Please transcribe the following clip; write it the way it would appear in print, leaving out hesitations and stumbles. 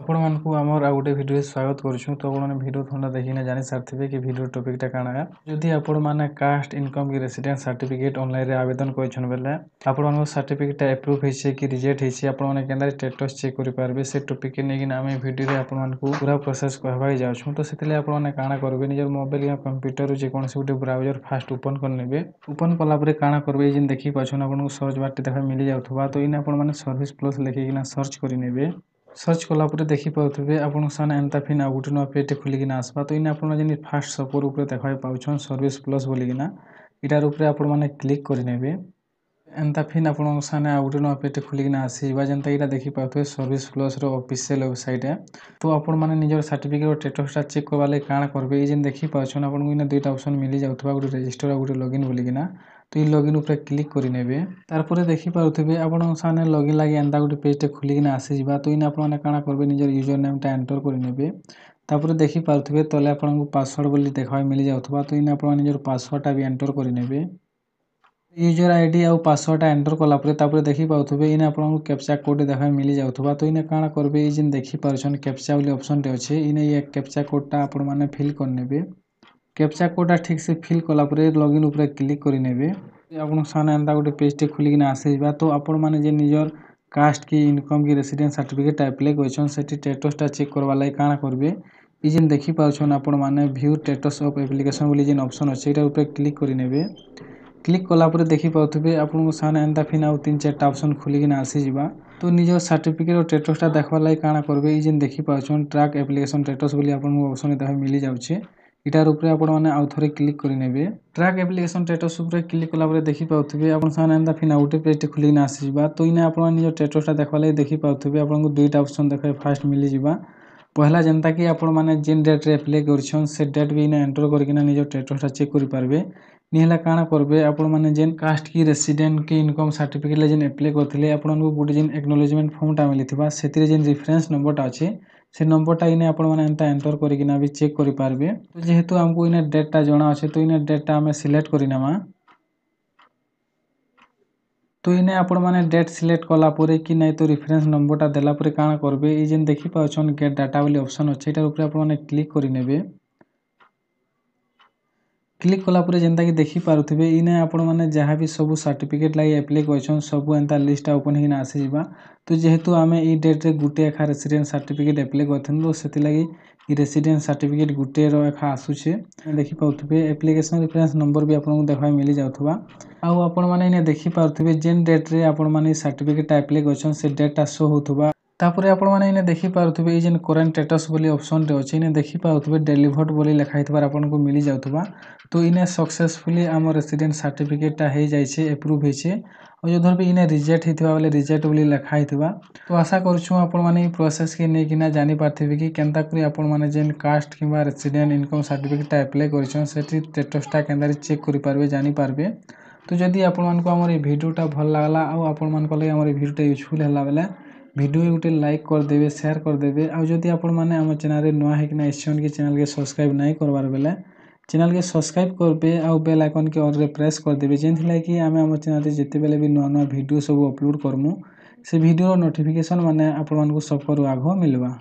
ଆପଣମାନଙ୍କୁ ଆମର ଆଉ ଗୋଟେ ଭିଡ଼ିଓରେ ସ୍ୱାଗତ କରୁଛୁ। ତ ଆପଣମାନେ ଭିଡ଼ିଓ ଥଣ୍ଡା ଦେଖିକିନା ଜାଣି ସାରିଥିବେ କି ଭିଡ଼ିଓ ଟପିକଟା କାଣା। ଯଦି ଆପଣମାନେ କାଷ୍ଟ ଇନକମ୍ କି ରେସିଡେନ୍ସ ସାର୍ଟିଫିକେଟ୍ ଅନଲାଇନରେ ଆବେଦନ କରିଛନ୍ ବେଲେ ଆପଣଙ୍କ ସାର୍ଟିଫିକେଟଟା ଆପ୍ରୁଭ୍ ହେଇଛି କି ରିଜେକ୍ଟ ହେଇଛି, ଆପଣମାନେ କେନ୍ତା ଷ୍ଟାଟସ୍ ଚେକ୍ କରିପାରିବେ ସେ ଟପିକକେ ନେଇକିନା ଆମେ ଭିଡ଼ିଓରେ ଆପଣମାନଙ୍କୁ ପୁରା ପ୍ରୋସେସ୍ କହିବାକୁ ଯାଉଛୁ। ତ ସେଥିଲାଗି ଆପଣମାନେ କାଣା କରିବେ, ନିଜର ମୋବାଇଲ या କମ୍ପ୍ୟୁଟର ଯେକୌଣସି ଗୋଟେ ବ୍ରାଉଜର ଫାଷ୍ଟ ଓପନ୍ କରିନେବେ। ଓପନ୍ କଲା ପରେ କାଣା କରିବେ, ଯେନ୍ ଦେଖିପାରୁଛନ୍ ଆପଣଙ୍କୁ ସର୍ଚ୍ଚ ବାରଟେ ଦେଖା ମିଳିଯାଉଥିବା। ତ ଇନେ ଆପଣମାନେ ସର୍ଭିସ୍ ପ୍ଲସ୍ ଲେଖିକିନା ସର୍ଚ୍ଚ କରିନେବେ। ସର୍ଚ୍ଚ କଲା ପରେ ଦେଖିପାରୁଥିବେ ଆପଣଙ୍କ ସାମ୍ନା ଏନ୍ତା ଫିନ୍ ଆଉ ଗୋଟେ ନୂଆ ପେଜଟେ ଖୋଲିକିନା ଆସବା। ତ ଇନେ ଆପଣ ଯେନ୍ ଫାଷ୍ଟ ସପୋର ଉପରେ ଦେଖବାକେ ପାଉଛନ୍ ସର୍ଭିସ୍ ପ୍ଲସ୍ ବୋଲିକିନା, ଇଟାର ଉପରେ ଆପଣମାନେ କ୍ଲିକ୍ କରିନେବେ। ଏନ୍ତା ଫିନ୍ ଆପଣଙ୍କ ସାମ୍ନା ଆଉ ଗୋଟେ ନୂଆ ପେଜଟେ ଖୋଲିକିନା ଆସିଯିବା। ଯେନ୍ତା ଇଟା ଦେଖିପାରୁଥିବେ ସର୍ଭିସ୍ ପ୍ଲସ୍ର ଅଫିସିଆଲ୍ ୱେବସାଇଟ୍। ତ ଆପଣମାନେ ନିଜର ସାର୍ଟିଫିକେଟ୍ର ଷ୍ଟାଟସ୍ଟା ଚେକ୍ କରବା ଲାଗି କାଣା କରିବେ, ଏଇ ଯେନ୍ ଦେଖିପାରୁଛନ୍ ଆପଣଙ୍କୁ ଇନେ ଦୁଇଟା ଅପସନ୍ ମିଳିଯାଉଥିବା, ଗୋଟେ ରେଜିଷ୍ଟର ଆଉ ଗୋଟେ ଲଗ୍ଇନ୍ ବୋଲିକିନା। ତ ଇ ଲଗ୍ଇନ୍ ଉପରେ କ୍ଲିକ୍ କରିନେବେ। ତାରପରେ ଦେଖିପାରୁଥିବେ ଆପଣଙ୍କ ସାମ୍ନା ଲଗ୍ଇନ୍ ଲାଗି ଏନ୍ତା ଗୋଟେ ପେଜଟେ ଖୋଲିକିନା ଆସିଯିବା। ତ ଇନେ ଆପଣମାନେ କାଣା କରିବେ, ନିଜର ୟୁଜର ନେମ୍ଟା ଏଣ୍ଟର କରିନେବେ। ତାପରେ ଦେଖିପାରୁଥିବେ ତଲେ ଆପଣଙ୍କୁ ପାସୱାର୍ଡ ବୋଲି ଦେଖବାକେ ମିଳିଯାଉଥିବା। ତ ଇନେ ଆପଣ ନିଜର ପାସୱାର୍ଡଟା ବି ଏଣ୍ଟର କରିନେବେ। ୟୁଜର ଆଇଡି ଆଉ ପାସୱାର୍ଡଟା ଏଣ୍ଟର କଲା ପରେ ତାପରେ ଦେଖିପାରୁଥିବେ ଇନେ ଆପଣଙ୍କୁ କ୍ୟାପଚା କୋଡ୍ ଦେଖବାକେ ମିଳିଯାଉଥିବା। ତ ଇନେ କାଣା କରିବେ, ଏଇ ଯେନ୍ ଦେଖିପାରୁଛନ୍ କ୍ୟାପଚା ବୋଲି ଅପସନଟେ ଅଛି, ଇନେ ଏ କ୍ୟାପଚା କୋଡ୍ଟା ଆପଣମାନେ ଫିଲ୍ କରିନେବେ। କ୍ୟାପଚା କୋଡ୍ଟା ଠିକ୍ସେ ଫିଲ୍ କଲା ପରେ ଲଗ୍ଇନ୍ ଉପରେ କ୍ଲିକ୍ କରିନେବେ। ଆପଣଙ୍କ ସାମ୍ନା ଏନ୍ତା ଗୋଟେ ପେଜଟେ ଖୋଲିକିନା ଆସିଯିବା। ତ ଆପଣମାନେ ଯେ ନିଜର କାଷ୍ଟ କି ଇନକମ୍ କି ରେସିଡେନ୍ସ ସାର୍ଟିଫିକେଟ୍ଟା ଆପ୍ଲାଏ କରିଛନ୍ ସେଠି ଷ୍ଟାଟସ୍ଟା ଚେକ୍ କରବା ଲାଗି କାଣା କରିବେ, ଇ ଯେନ୍ ଦେଖିପାରୁଛନ୍ ଆପଣମାନେ ଭ୍ୟୁ ଷ୍ଟାଟସ୍ ଅଫ୍ ଆପ୍ଲିକେସନ୍ ବୋଲି ଯେନ୍ ଅପସନ୍ ଅଛି ଏଇଟା ଉପରେ କ୍ଲିକ୍ କରିନେବେ। କ୍ଲିକ୍ କଲା ପରେ ଦେଖିପାରୁଥିବେ ଆପଣଙ୍କ ସାମ୍ନା ଏନ୍ତା ଫିନ୍ ଆଉ 3-4ଟା ଅପସନ୍ ଖୋଲିକିନା ଆସିଯିବା। ତ ନିଜର ସାର୍ଟିଫିକେଟ୍ର ଷ୍ଟାଟସ୍ଟା ଦେଖବାର୍ ଲାଗି କାଣା କରିବେ, ଇ ଯେନ୍ ଦେଖିପାରୁଛନ୍ ଟ୍ରାକ୍ ଆପ୍ଲିକେସନ୍ ଷ୍ଟାଟସ୍ ବୋଲି ଆପଣଙ୍କୁ ଅପସନ୍ ଦେଖବାକେ ମିଳିଯାଉଛି। ଇଟାର ଉପରେ ଆପଣମାନେ ଆଉ ଥରେ କ୍ଲିକ୍ କରିନେବେ। ଟ୍ରାକ୍ ଆପ୍ଲିକେସନ୍ ଷ୍ଟାଟସ୍ ଉପରେ କ୍ଲିକ୍ କଲା ପରେ ଦେଖିପାରୁଥିବେ ଆପଣଙ୍କ ସାମ୍ନା ଏନ୍ତା ଫିନ୍ ଆଉ ଗୋଟେ ପେଜଟେ ଖୋଲିକିନା ଆସିଯିବା। ତ ଇନେ ଆପଣମାନେ ନିଜର ଷ୍ଟାଟସ୍ଟା ଦେଖବାର୍ ଲାଗି ଦେଖିପାରୁଥିବେ ଆପଣଙ୍କୁ ଦୁଇଟା ଅପସନ୍ ଦେଖବାକେ ଫାଷ୍ଟ ମିଳିଯିବା। ପହଲା ଯେନ୍ତାକି ଆପଣମାନେ ଯେନ୍ ଡେଟ୍ରେ ଆପ୍ଲାଏ କରିଛନ୍ ସେ ଡେଟ୍ ବି ଇନେ ଏଣ୍ଟର କରିକିନା ନିଜର ଷ୍ଟାଟସ୍ଟା ଚେକ୍ କରିପାରିବେ। ନିହେଲେ କାଣା କରିବେ, ଆପଣମାନେ ଯେନ୍ କାଷ୍ଟ କି ରେସିଡେଣ୍ଟ କି ଇନକମ୍ ସାର୍ଟିଫିକେଟ୍ ଲାଗି ଯେନ୍ ଆପ୍ଲାଏ କରିଥିଲେ ଆପଣଙ୍କୁ ଗୋଟେ ଯେନ୍ ଆକ୍ନୋଲେଜମେଣ୍ଟ ଫର୍ମଟା ମିଳିଥିବା, ସେଥିରେ ଯେନ୍ ରିଫରେନ୍ସ ନମ୍ବରଟା ଅଛି ସେ ନମ୍ବରଟା ଇନେ ଆପଣମାନେ ଏନ୍ତା ଏଣ୍ଟର କରିକିନା ବି ଚେକ୍ କରିପାରିବେ। ତ ଯେହେତୁ ଆମକୁ ଇନେ ଡେଟ୍ଟା ଜଣା ଅଛି, ତ ଇନେ ଡେଟ୍ଟା ଆମେ ସିଲେକ୍ଟ କରିନେମା। ତ ଇନେ ଆପଣମାନେ ଡେଟ୍ ସିଲେକ୍ଟ କଲା ପରେ କି ନାଇଁ ତ ରିଫରେନ୍ସ ନମ୍ବରଟା ଦେଲା ପରେ କାଣା କରିବେ, ଏଇ ଯେନ୍ ଦେଖିପାରୁଛନ୍ ଗେଟ୍ ଡାଟା ବୋଲି ଅପସନ୍ ଅଛି, ଏଇଟାର ଉପରେ ଆପଣମାନେ କ୍ଲିକ୍ କରିନେବେ। କ୍ଲିକ୍ କଲା ପରେ ଯେନ୍ତାକି ଦେଖିପାରୁଥିବେ ଇନେ ଆପଣମାନେ ଯାହା ବି ସବୁ ସାର୍ଟିଫିକେଟ୍ ଲାଗି ଆପ୍ଲାଏ କରିଛନ୍ ସବୁ ଏନ୍ତା ଲିଷ୍ଟଟା ଓପନ୍ ହେଇକିନା ଆସିଯିବା। ତ ଯେହେତୁ ଆମେ ଏଇ ଡେଟ୍ରେ ଗୁଟେ ଏଖା ରେସିଡେନ୍ସ ସାର୍ଟିଫିକେଟ୍ ଆପ୍ଲାଏ କରିଥିଲୁ, ତ ସେଥିଲାଗି ଇ ରେସିଡେନ୍ସ ସାର୍ଟିଫିକେଟ୍ ଗୁଟେର ଏଖା ଆସୁଛେ। ଦେଖିପାରୁଥିବେ ଆପ୍ଲିକେସନ୍ ରେଫରେନ୍ସ ନମ୍ବର ବି ଆପଣଙ୍କୁ ଦେଖବାକେ ମିଳିଯାଉଥିବା। ଆଉ ଆପଣମାନେ ଇନେ ଦେଖିପାରୁଥିବେ ଯେନ୍ ଡେଟ୍ରେ ଆପଣମାନେ ସାର୍ଟିଫିକେଟ୍ଟା ଆପ୍ଲାଏ କରିଛନ୍ ସେ ଡେଟ୍ଟା ଶୋ ହଉଥିବା। ତାପରେ ଆପଣମାନେ ଇନେ ଦେଖିପାରୁଥିବେ ଏଇ ଯେନ୍ କରେଣ୍ଟ ଷ୍ଟାଟସ୍ ବୋଲି ଅପସନ୍ଟେ ଅଛି, ଇନେ ଦେଖିପାରୁଥିବେ ଡେଲିଭର୍ଡ ବୋଲି ଲେଖା ହେଇଥିବାର ଆପଣଙ୍କୁ ମିଳିଯାଉଥିବା। ତ ଇନେ ସକ୍ସେସଫୁଲି ଆମ ରେସିଡେନ୍ସ ସାର୍ଟିଫିକେଟ୍ଟା ହେଇଯାଇଛେ, ଆପ୍ରୁଭ୍ ହେଇଛେ। ଆଉ ଯଧର ବି ଇନେ ରିଜେକ୍ଟ ହେଇଥିବା ବେଲେ ରିଜେକ୍ଟ ବୋଲି ଲେଖା ହେଇଥିବା। ତ ଆଶା କରୁଛୁ ଆପଣମାନେ ଏଇ ପ୍ରୋସେସ୍କେ ନେଇକିନା ଜାଣିପାରିଥିବେ କି କେନ୍ତା କରି ଆପଣମାନେ ଯେନ୍ କାଷ୍ଟ କିମ୍ବା ରେସିଡେଣ୍ଟ ଇନକମ୍ ସାର୍ଟିଫିକେଟ୍ଟା ଆପ୍ଲାଏ କରିଛନ୍ ସେଠି ଷ୍ଟାଟସ୍ଟା କେନ୍ତାରେ ଚେକ୍ କରିପାରିବେ, ଜାଣିପାରିବେ। ତ ଯଦି ଆପଣମାନଙ୍କୁ ଆମର ଏଇ ଭିଡ଼ିଓଟା ଭଲ ଲାଗଲା ଆଉ ଆପଣମାନଙ୍କ ଲାଗି ଆମର ଏଇ ଭିଡ଼ିଓଟା ୟୁଜଫୁଲ୍ ହେଲା ବେଲେ ଭିଡ଼ିଓ ଗୋଟେ ଲାଇକ୍ କରିଦେବେ, ସେୟାର କରିଦେବେ। ଆଉ ଯଦି ଆପଣମାନେ ଆମ ଚ୍ୟାନେଲରେ ନୂଆ ହେଇକିନା ଆସିଛନ୍ କି ଚ୍ୟାନେଲକେ ସବସ୍କ୍ରାଇବ୍ ନାଇଁ କରବାର ବେଲେ ଚ୍ୟାନେଲକେ ସବସ୍କ୍ରାଇବ୍ କରିବେ ଆଉ ବେଲ୍ ଆଇକନ୍କେ ଅଲ୍ରେ ପ୍ରେସ୍ କରିଦେବେ, ଯେନ୍ଥିଲାଗି ଆମେ ଆମ ଚ୍ୟାନେଲରେ ଯେତେବେଲେ ବି ନୂଆ ନୂଆ ଭିଡ଼ିଓ ସବୁ ଅପଲୋଡ଼ କରମୁ ସେ ଭିଡ଼ିଓର ନୋଟିଫିକେସନ୍ ମାନେ ଆପଣମାନଙ୍କୁ ସବକରୁ ଆଗ ମିଲ୍ବା।